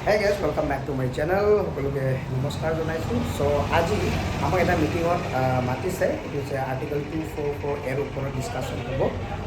Hey guys, welcome back to my channel. সকলোকে নমস্কাৰ জনাইছোঁ। চ' আজি আমাক এটা মিটিঙত মাতিছে, এইটো হৈছে আৰ্টিকল 244 এৰ ওপৰত ডিছকাশ্যন হ'ব।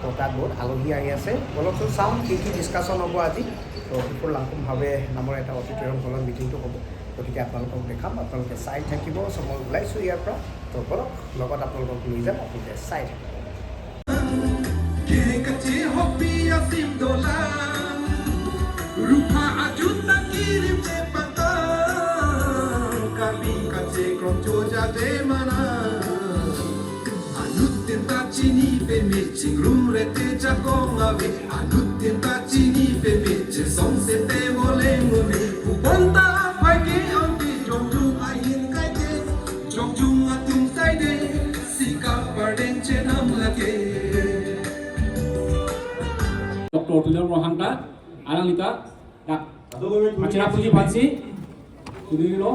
তো তাত বহুত আলহী আহি আছে। অলপচোন চাওঁ কি ডিছকাশ্যন হ'ব আজি। তো বিপুল লাংকুমভাৱে নামৰ এটা অডিটৰিয়াম হলত মিটিংটো হ'ব। গতিকে আপোনালোকক দেখাম, আপোনালোকে চাই থাকিব। চ' মই ওলাইছোঁ ইয়াৰ পৰা। তো বলক লগত আপোনালোকক লৈ যাম, আপোনালোকে চাই থাকিব। Rupa ajuta kirim te patang Kami kace kroco jate mana Anut tenta chini pe meching rum rete jakong ave Anut tenta chini pe meching song se te moleng ngone Upanta pai ke ambi jong jung ayin kai te Jong jung atung sai de Sika pardeng chenam lake Dr. Tulio Rohangka Alang Lita, nak macam puji pansi, sudah dulu.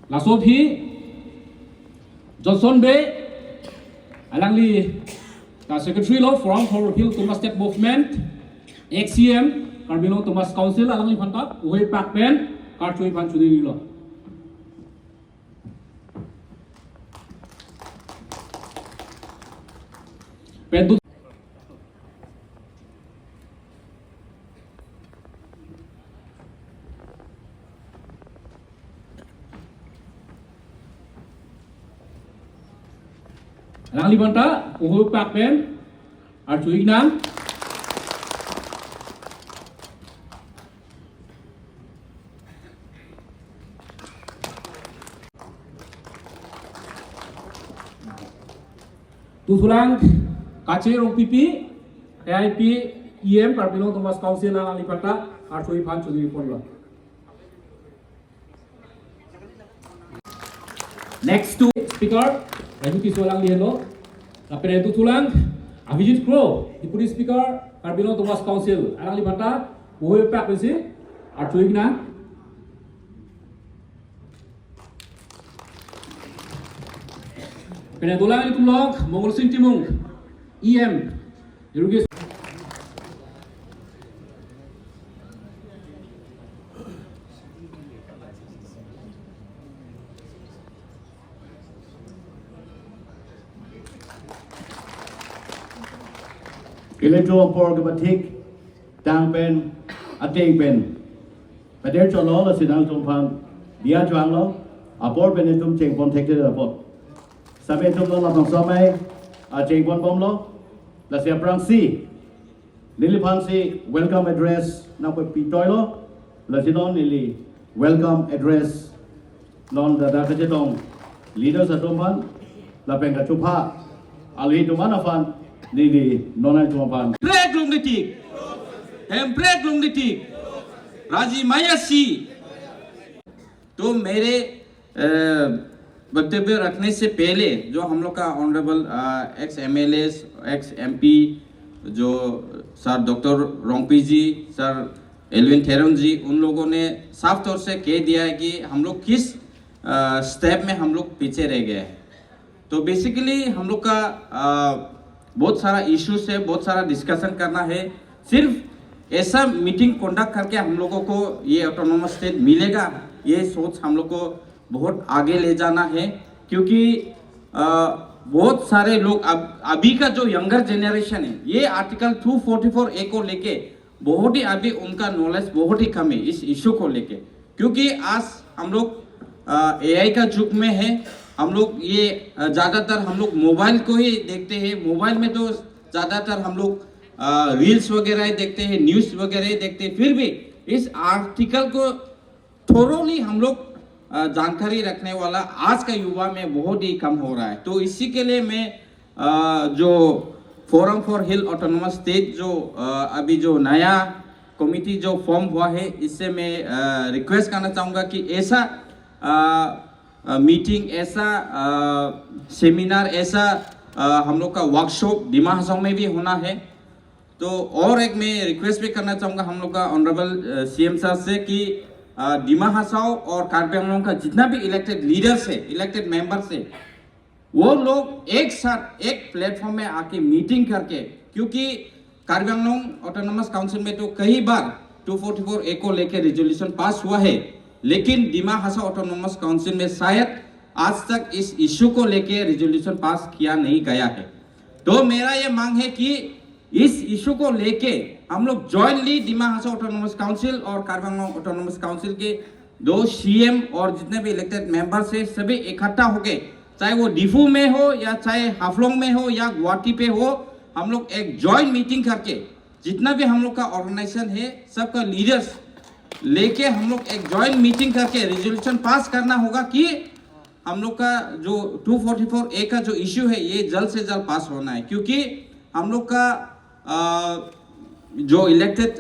Lasofi Johnson Bay Alangli Secretary of Forum for Hill Thomas Step Movement XCM Carbino Thomas Council Alangli Panta Uwe Pakpen Karchui Panchudi Lo Pendu Lang libanta Uwe Pakpen Archui Nang Tusulang Kace Rong Pipi KIP EM Carbino Thomas Council Lang libanta Archui Panchudi Lo Next to speaker Rajuki Solang Lielo, Lapere Tulang, Avijit Crow, Deputy Speaker, Carbino Thomas Council, Alang Libanta, Uwe Pakpensi, Artuigna. Penetulang Itumlok, Mongol Sintimung, EM, Irugis. Electoral Porgabatik, Dang Pen, Ating Pen. But there's a law that's in Altumpan, Dia Juanglo, a board Benetum Cheng Protected Airport. Sabetum Lola from Somay, a Cheng Pon Bomlo, La Sia Pransi, Lily Pansi, welcome address, number Pitoilo, La Sidon Lily, welcome address, non the Dakajetong, leaders at Tumpan, La Penga Chupa, Ali Tumanafan. Lili, non Tumapan. Break lunatic, हम break लुंगटिक राजी मायासी तो मेरे वक्तव्य रखने से पहले जो हम लोग का honourable ex MLA x MP जो सर डॉक्टर रोंगपी जी सर एल्विन थेरोन जी उन लोगों ने साफ तौर से कह दिया है कि हम लोग किस स्टेप में हम लोग पीछे रह गए हैं। तो बेसिकली हम लोग का बहुत सारा इश्यूज है, बहुत सारा डिस्कशन करना है। सिर्फ ऐसा मीटिंग कंडक्ट करके हम लोगों को ये ऑटोनोमस स्टेट मिलेगा, ये सोच हम लोग को बहुत आगे ले जाना है। क्योंकि बहुत सारे लोग अभी का जो यंगर जनरेशन है ये आर्टिकल 244A को लेके बहुत ही अभी उनका नॉलेज बहुत ही कम है इस इशू को लेके, क्योंकि आज हम लोग AI का युग में है। हम लोग ये ज़्यादातर हम लोग मोबाइल को ही देखते हैं। मोबाइल में तो ज़्यादातर हम लोग रील्स वगैरह ही देखते हैं, न्यूज़ वगैरह ही देखते हैं। फिर भी इस आर्टिकल को थोरोली हम लोग जानकारी रखने वाला आज का युवा में बहुत ही कम हो रहा है। तो इसी के लिए मैं जो forum for hill autonomous state जो अभी जो नया कमिटी जो फॉर्म हुआ है, इससे मैं रिक्वेस्ट करना चाहूँगा कि ऐसा मीटिंग, ऐसा सेमिनार, ऐसा हम लोग का वर्कशॉप डिमा हासाओ में भी होना है। तो और एक मैं रिक्वेस्ट भी करना चाहूँगा हम लोग का ऑनरेबल CM सर से कि डिमा हासाओ और कार्बी आंगलोंग का जितना भी इलेक्टेड लीडर्स है, इलेक्टेड मेंबर्स है, वो लोग एक साथ एक प्लेटफॉर्म में आके मीटिंग करके, क्योंकि कार्बी आंगलोंग ऑटोनोमस काउंसिल में तो कई बार 244A को लेके रेजोल्यूशन पास हुआ है, लेकिन डिमा हासाओ ऑटोनोमस काउंसिल में शायद आज तक इस इशू को लेके रेजोल्यूशन पास किया नहीं गया है। तो मेरा ये मांग है कि इस इशू को लेके हम लोग jointly Dima Hasao autonomous council और कार्बी आंगलोंग ऑटोनोमस काउंसिल के 2 CM और जितने भी इलेक्टेड मेंबर्स है सभी इकट्ठा होके, चाहे वो डिफू में हो या चाहे हाफलोंग में हो या गुवाहाटी पे हो, हम लोग एक जॉइंट मीटिंग करके जितना भी हम लोग का ऑर्गेनाइजेशन है सबका लीडर्स लेके हम लोग एक जॉइंट मीटिंग करके रेजोल्यूशन पास करना होगा कि हम लोग का जो 244A का जो इश्यू है ये जल्द से जल्द पास होना है। क्योंकि हम लोग का जो इलेक्टेड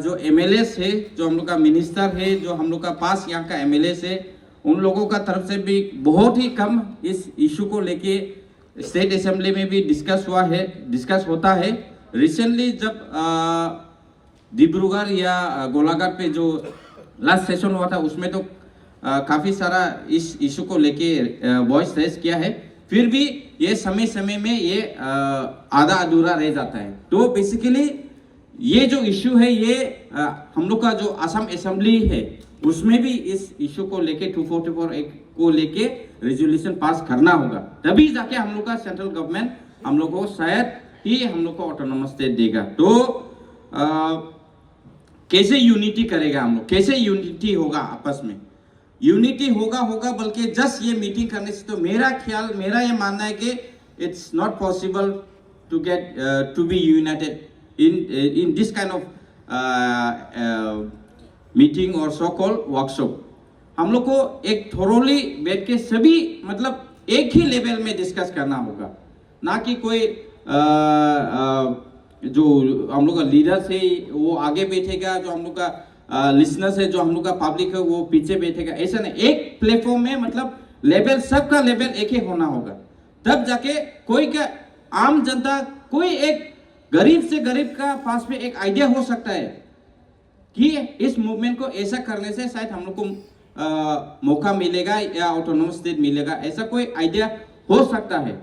जो MLAs है, जो हम लोग का मिनिस्टर है, जो हम लोग का पास यहाँ का MLAs है, उन लोगों का तरफ से भी बहुत ही कम इस इशू को लेके स्टेट असेंबली में भी डिस्कस होता है। रिसेंटली जब डिब्रूगढ़ या गोलाघाट पे जो लास्ट सेशन हुआ था उसमें तो काफ़ी सारा इस इशू को लेके वॉइस रेज किया है, फिर भी ये समय समय में ये आधा अधूरा रह जाता है। तो बेसिकली ये जो इशू है ये हम लोग का जो असम असेंबली है उसमें भी इस इशू को लेके 244A को लेके रेजोल्यूशन पास करना होगा, तभी जाके हम लोग का सेंट्रल गवर्नमेंट हम लोग को शायद ही हम लोग को ऑटोनोमस स्टेट देगा। तो कैसे यूनिटी करेगा हम लोग, कैसे यूनिटी होगा आपस में, यूनिटी होगा बल्कि जस्ट ये मीटिंग करने से तो मेरा ये मानना है कि it's not possible to get to be united in this kind of meeting और सो कॉल्ड वर्कशॉप। हम लोग को एक थोरोली बैठ के सभी मतलब एक ही लेवल में डिस्कस करना होगा, ना कि कोई जो हम लोग का लीडर्स है वो आगे बैठेगा, जो हम लोग का लिसनर्स है, जो हम लोग का पब्लिक है वो पीछे बैठेगा, ऐसा नहीं। एक प्लेटफॉर्म में मतलब लेवल सबका लेवल एक ही होना होगा, तब जाके कोई का आम जनता, कोई एक गरीब से गरीब का पास में एक आइडिया हो सकता है कि इस मूवमेंट को ऐसा करने से शायद हम लोग को मौका मिलेगा या ऑटोनोमस स्टेट मिलेगा, ऐसा कोई आइडिया हो सकता है।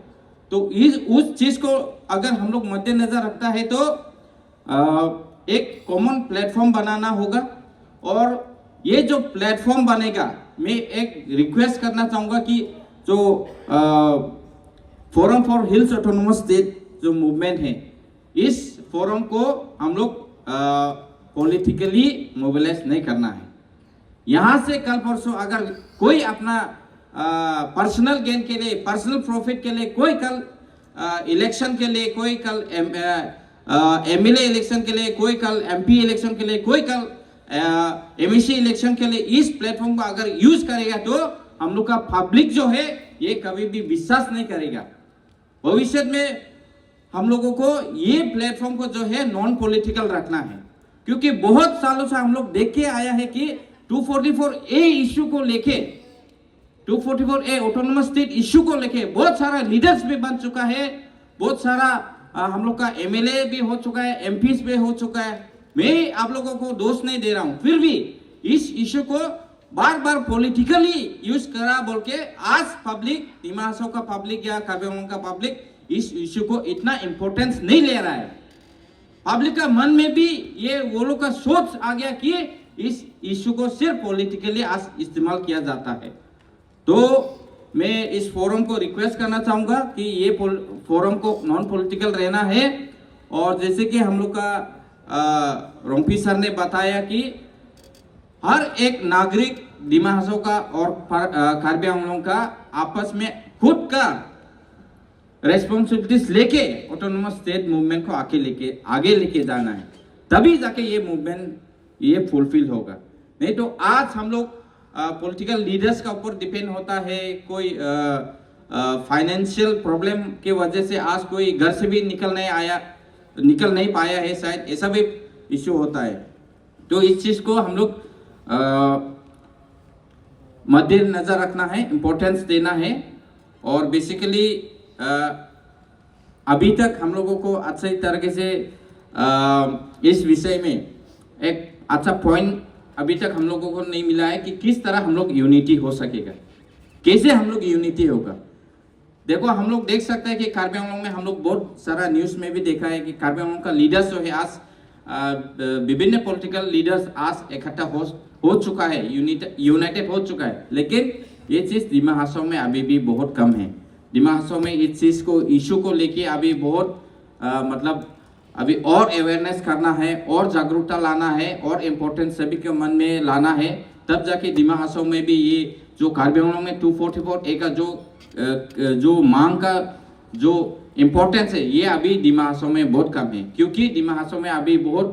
तो उस चीज को अगर हम लोग मद्देनजर रखता है तो एक कॉमन प्लेटफॉर्म बनाना होगा। और ये जो प्लेटफॉर्म बनेगा, मैं एक रिक्वेस्ट करना चाहूँगा कि जो forum for hills autonomous state जो मूवमेंट है, इस फोरम को हम लोग पॉलिटिकली मोबिलाइज नहीं करना है। यहाँ से कल परसों अगर कोई अपना पर्सनल गेन के लिए, पर्सनल प्रॉफिट के लिए, कोई कल इलेक्शन के लिए, कोई कल MLA इलेक्शन के लिए, कोई कल MP इलेक्शन के लिए, कोई कल MEC इलेक्शन के लिए इस प्लेटफॉर्म को अगर यूज करेगा तो हम लोग का पब्लिक जो है ये कभी भी विश्वास नहीं करेगा। भविष्य में हम लोगों को ये प्लेटफॉर्म को जो है नॉन पॉलिटिकल रखना है, क्योंकि बहुत सालों से हम लोग देख के आया है कि 244A इश्यू को लेके, 244A ऑटोनोमस स्टेट इश्यू को लेके बहुत सारा लीडर्स भी बन चुका है, बहुत सारा हम लोग का MLA भी हो चुका है, MPs भी हो चुका है। मैं आप लोगों को दोष नहीं दे रहा हूं, फिर भी इस इश्यू को बार बार पॉलिटिकली यूज करा बोल के आज पब्लिक, डिमा हासाओ का पब्लिक या कार्बी आंगलोंग का पब्लिक इस इश्यू को इतना इंपॉर्टेंस नहीं ले रहा है। पब्लिक का मन में भी ये वो लोग का सोच आ गया कि इस इश्यू को सिर्फ पॉलिटिकली आज इस्तेमाल किया जाता है। तो मैं इस फोरम को रिक्वेस्ट करना चाहूँगा कि ये फोरम को नॉन पॉलिटिकल रहना है। और जैसे कि हम लोग का रोंगपी सर ने बताया कि हर एक नागरिक दिमा हसो का और कार्बी आंगलोंग का आपस में खुद का रेस्पॉन्सिबिलिटीज लेके ऑटोनोमस स्टेट मूवमेंट को आगे लेके जाना है, तभी जाके ये मूवमेंट ये फुलफिल होगा। नहीं तो आज हम लोग पॉलिटिकल लीडर्स का ऊपर डिपेंड होता है। कोई फाइनेंशियल प्रॉब्लम के वजह से आज कोई घर से भी निकल नहीं पाया है, शायद ऐसा भी इश्यू होता है। तो इस चीज को हम लोग मद्देनजर रखना है, इम्पोर्टेंस देना है। और बेसिकली अभी तक हम लोगों को अच्छी तरीके से इस विषय में एक अच्छा पॉइंट अभी तक हम लोगों को नहीं मिला है कि किस तरह हम लोग यूनिटी हो सकेगा, कैसे हम लोग यूनिटी होगा। देखो हम लोग देख सकते हैं कि कार्बी आंगलोंग में हम लोग बहुत सारा न्यूज़ में भी देखा है कि कार्बी आंगलोंग का लीडर्स जो है आज विभिन्न पॉलिटिकल लीडर्स आज इकट्ठा हो चुका है, यूनाइटेड हो चुका है। लेकिन ये चीज़ दिमा हासो में अभी भी बहुत कम है। दिमा हासो में इस चीज़ को इशू को लेके अभी बहुत मतलब अभी और अवेयरनेस करना है, और जागरूकता लाना है, और इम्पोर्टेंस सभी के मन में लाना है, तब जाके दिमा हासो में भी ये जो कार्बी आंगलोंग में 244A का जो मांग का जो इम्पोर्टेंस है ये अभी दिमा हासो में बहुत कम है। क्योंकि दिमा हासो में अभी बहुत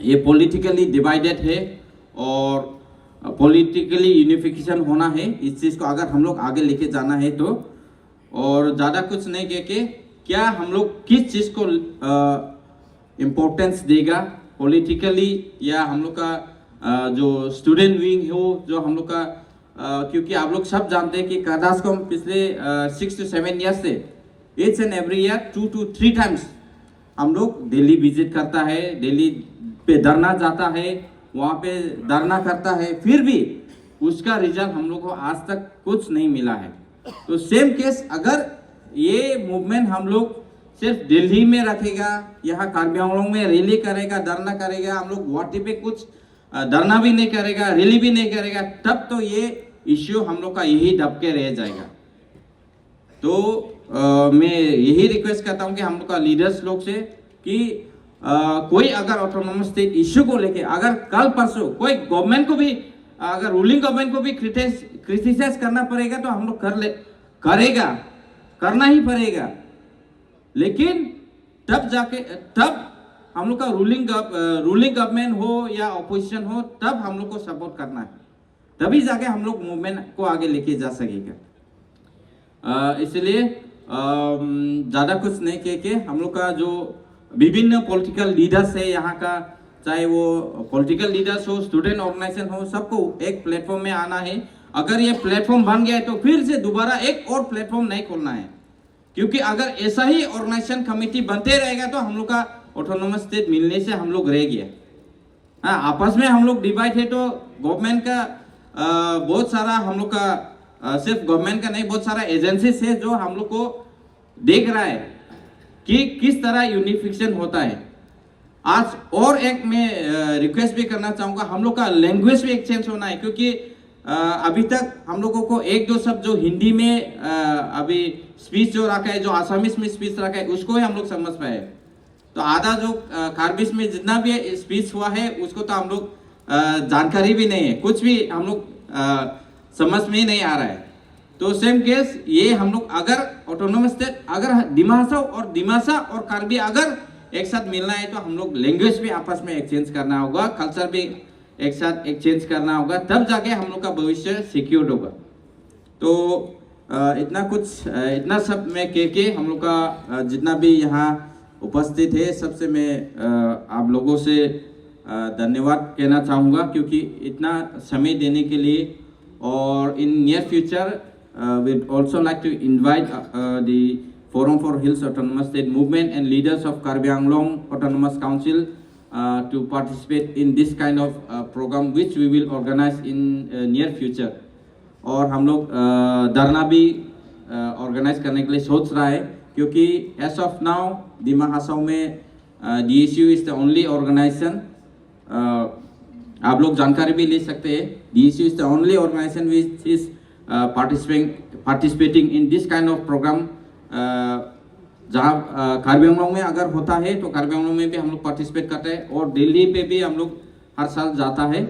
ये पॉलिटिकली डिवाइडेड है और पॉलिटिकली यूनिफिकेशन होना है। इस चीज़ को अगर हम लोग आगे लेके जाना है तो, और ज़्यादा कुछ नहीं कह के क्या हम लोग किस चीज़ को इम्पोर्टेंस देगा पॉलिटिकली, या हम लोग का जो स्टूडेंट विंग हो जो हम लोग का क्योंकि आप लोग सब जानते हैं कि करदास को पिछले 6 to 7 ईयर्स से each and every year 2 to 3 times हम लोग दिल्ली विजिट करता है, दिल्ली पे धरना जाता है, वहाँ पे धरना करता है, फिर भी उसका रिजल्ट हम लोग को आज तक कुछ नहीं मिला है। तो सेम केस अगर ये मूवमेंट हम लोग सिर्फ दिल्ली में रखेगा, यहाँ कार्बी आंगलोंग में रैली करेगा, धरना करेगा, हम लोग गुवाहाटी पे कुछ धरना भी नहीं करेगा, रैली भी नहीं करेगा, तब तो ये इश्यू हम लोग का यही दबके रह जाएगा। तो मैं यही रिक्वेस्ट करता हूँ कि हम लोग का लीडर्स लोग से कि कोई अगर ऑटोनोमस स्टेट इश्यू को लेके अगर कल परसों कोई गवर्नमेंट को भी अगर रूलिंग गवर्नमेंट को भी क्रिटिसाइज करना पड़ेगा तो हम लोग करना ही पड़ेगा। लेकिन तब हम लोग का रूलिंग गवर्नमेंट हो या ऑपोजिशन हो, तब हम लोग को सपोर्ट करना है, तभी जाके हम लोग मूवमेंट को आगे लेके जा सकेगा। इसलिए ज़्यादा कुछ नहीं कह के हम लोग का जो विभिन्न पॉलिटिकल लीडर्स है यहाँ का, चाहे वो पॉलिटिकल लीडर्स हो, स्टूडेंट ऑर्गेनाइजेशन हो, सबको एक प्लेटफॉर्म में आना है। अगर ये प्लेटफॉर्म बन गया है तो फिर से दोबारा एक और प्लेटफॉर्म नहीं खोलना है, क्योंकि अगर ऐसा ही ऑर्गेनाइजेशन कमेटी बनते रहेगा तो हम लोग का ऑटोनोमस स्टेट मिलने से हम लोग रह गया। हाँ, आपस में हम लोग डिवाइड है तो गवर्नमेंट का बहुत सारा हम लोग का सिर्फ गवर्नमेंट का नहीं, बहुत सारा एजेंसीज है जो हम लोग को देख रहा है कि किस तरह यूनिफिकेशन होता है। आज और एक मैं रिक्वेस्ट भी करना चाहूँगा, हम लोग का लैंग्वेज भी एक्सचेंज होना है, क्योंकि अभी तक हम लोगों को एक दो शब्द जो हिंदी में अभी स्पीच जो रखा है, जो आसामीज में स्पीच रखा है, उसको ही हम लोग समझ पाए। तो आधा जो कार्बिस में जितना भी स्पीच हुआ है उसको तो हम लोग जानकारी भी नहीं है, कुछ भी हम लोग समझ में ही नहीं आ रहा है। तो सेम केस ये हम लोग अगर ऑटोनोमस स्टेट अगर दिमासा और कार्बी अगर एक साथ मिलना है तो हम लोग लैंग्वेज भी आपस में एक्सचेंज करना होगा, कल्चर भी एक साथ एक्सचेंज करना होगा, तब जाके हम लोग का भविष्य सिक्योर्ड होगा। तो इतना सब मैं कह के हम लोग का जितना भी यहाँ उपस्थित है सबसे मैं आप लोगों से धन्यवाद कहना चाहूँगा, क्योंकि इतना समय देने के लिए। और in near future we'd also like to invite the Forum for Hills Autonomous State Movement and leaders of Karbi Anglong Autonomous Council to participate in this kind of program which we will organize in near future. और हम लोग धरना भी organise करने के लिए सोच रहा है, क्योंकि as of now दिमा हासो में DSU is the only organization, आप लोग जानकारी भी ले सकते हैं, DSU is the only organization which is participating in this kind of program. जहाँ कार्बी आंगलों में अगर होता है तो कार्बी आंगलों में भी हम लोग पार्टिसिपेट करते हैं और दिल्ली पे भी हम लोग हर साल जाता है।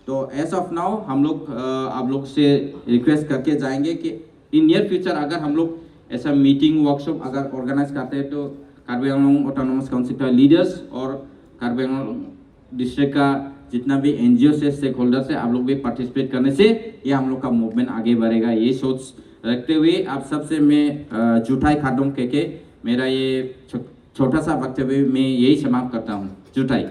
तो एज ऑफ नाउ हम लोग आप लोग से रिक्वेस्ट करके जाएंगे कि इन नियर फ्यूचर अगर हम लोग ऐसा मीटिंग वर्कशॉप अगर ऑर्गेनाइज करते हैं तो कार्बी आंगलों ऑटोनोमस काउंसिल का लीडर्स और कार्बी आंगलों डिस्ट्रिक्ट का जितना भी एनजीओ से स्टेक होल्डर से आप लोग भी पार्टिसिपेट करने से ये हम लोग का मूवमेंट आगे बढ़ेगा। ये सोच रखते हुए आप सबसे मैं जुटाई खादों के मेरा ये छोटा सा वक्तव्य मैं यही समाप्त करता हूँ। जुटाई।